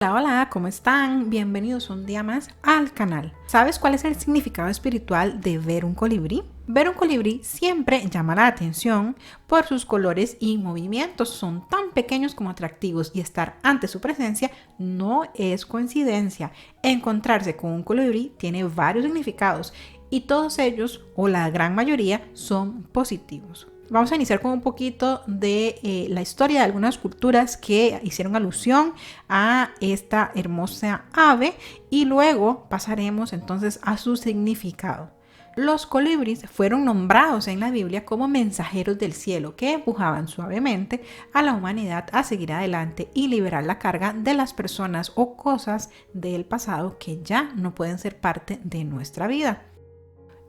Hola, hola, ¿cómo están? Bienvenidos un día más al canal. ¿Sabes cuál es el significado espiritual de ver un colibrí? Ver un colibrí siempre llama la atención por sus colores y movimientos. Son tan pequeños como atractivos y estar ante su presencia no es coincidencia. Encontrarse con un colibrí tiene varios significados y todos ellos, o la gran mayoría, son positivos. Vamos a iniciar con un poquito de la historia de algunas culturas que hicieron alusión a esta hermosa ave y luego pasaremos entonces a su significado. Los colibríes fueron nombrados en la Biblia como mensajeros del cielo que empujaban suavemente a la humanidad a seguir adelante y liberar la carga de las personas o cosas del pasado que ya no pueden ser parte de nuestra vida.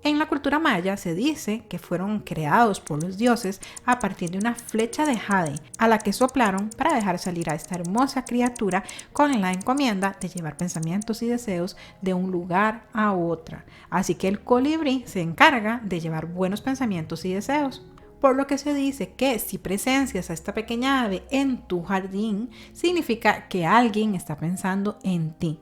En la cultura maya se dice que fueron creados por los dioses a partir de una flecha de jade a la que soplaron para dejar salir a esta hermosa criatura con la encomienda de llevar pensamientos y deseos de un lugar a otra. Así que el colibrí se encarga de llevar buenos pensamientos y deseos. Por lo que se dice que si presencias a esta pequeña ave en tu jardín, significa que alguien está pensando en ti.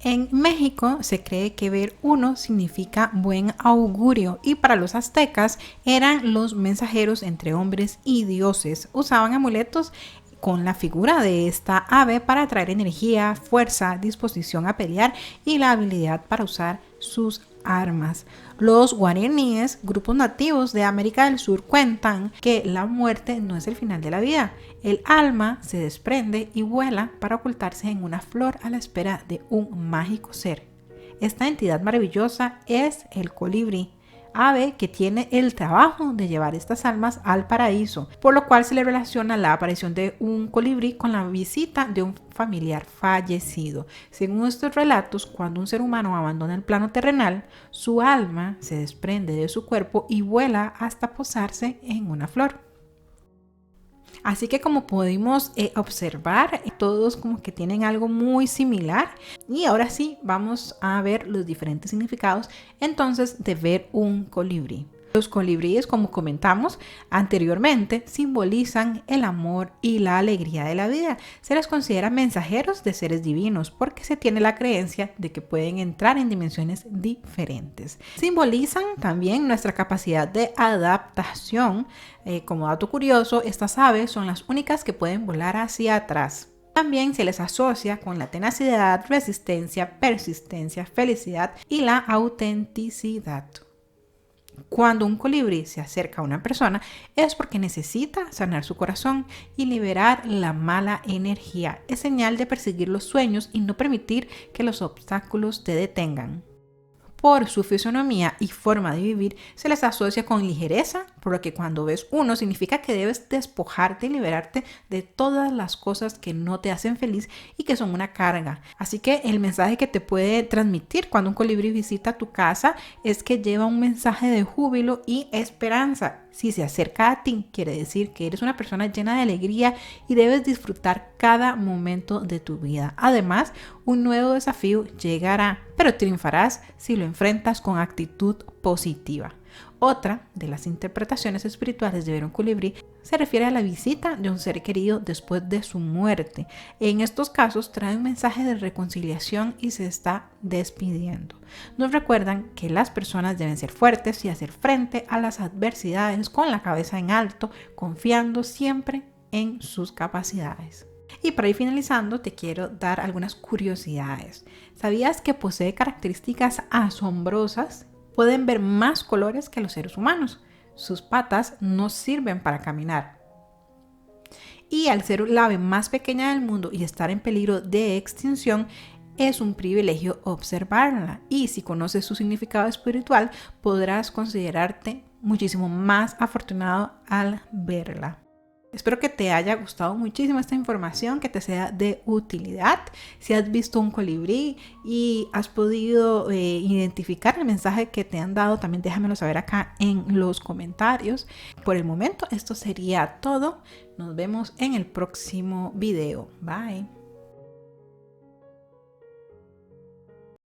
En México se cree que ver uno significa buen augurio y para los aztecas eran los mensajeros entre hombres y dioses. Usaban amuletos con la figura de esta ave para atraer energía, fuerza, disposición a pelear y la habilidad para usar sus armas. Los guaraníes, grupos nativos de América del Sur, cuentan que la muerte no es el final de la vida. El alma se desprende y vuela para ocultarse en una flor a la espera de un mágico ser. Esta entidad maravillosa es el colibrí, ave que tiene el trabajo de llevar estas almas al paraíso, por lo cual se le relaciona la aparición de un colibrí con la visita de un familiar fallecido. Según estos relatos, cuando un ser humano abandona el plano terrenal, su alma se desprende de su cuerpo y vuela hasta posarse en una flor. Así que como pudimos observar, todos como que tienen algo muy similar. Y ahora sí, vamos a ver los diferentes significados entonces de ver un colibrí. Los colibríes, como comentamos anteriormente, simbolizan el amor y la alegría de la vida. Se les considera mensajeros de seres divinos porque se tiene la creencia de que pueden entrar en dimensiones diferentes. Simbolizan también nuestra capacidad de adaptación. Como dato curioso, estas aves son las únicas que pueden volar hacia atrás. También se les asocia con la tenacidad, resistencia, persistencia, felicidad y la autenticidad. Cuando un colibrí se acerca a una persona es porque necesita sanar su corazón y liberar la mala energía. Es señal de perseguir los sueños y no permitir que los obstáculos te detengan. Por su fisonomía y forma de vivir se les asocia con ligereza, por lo que cuando ves uno significa que debes despojarte y liberarte de todas las cosas que no te hacen feliz y que son una carga. Así que el mensaje que te puede transmitir cuando un colibrí visita tu casa es que lleva un mensaje de júbilo y esperanza. Si se acerca a ti, quiere decir que eres una persona llena de alegría y debes disfrutar cada momento de tu vida. Además, un nuevo desafío llegará, pero triunfarás si lo enfrentas con actitud positiva. Otra de las interpretaciones espirituales de ver un colibrí se refiere a la visita de un ser querido después de su muerte. En estos casos trae un mensaje de reconciliación y se está despidiendo. Nos recuerdan que las personas deben ser fuertes y hacer frente a las adversidades con la cabeza en alto, confiando siempre en sus capacidades. Y para ir finalizando, te quiero dar algunas curiosidades. ¿Sabías que posee características asombrosas? Pueden ver más colores que los seres humanos. Sus patas no sirven para caminar. Y al ser la ave más pequeña del mundo y estar en peligro de extinción, es un privilegio observarla. Y si conoces su significado espiritual, podrás considerarte muchísimo más afortunado al verla. Espero que te haya gustado muchísimo esta información, que te sea de utilidad. Si has visto un colibrí y has podido identificar el mensaje que te han dado, también déjamelo saber acá en los comentarios. Por el momento, esto sería todo. Nos vemos en el próximo video. Bye.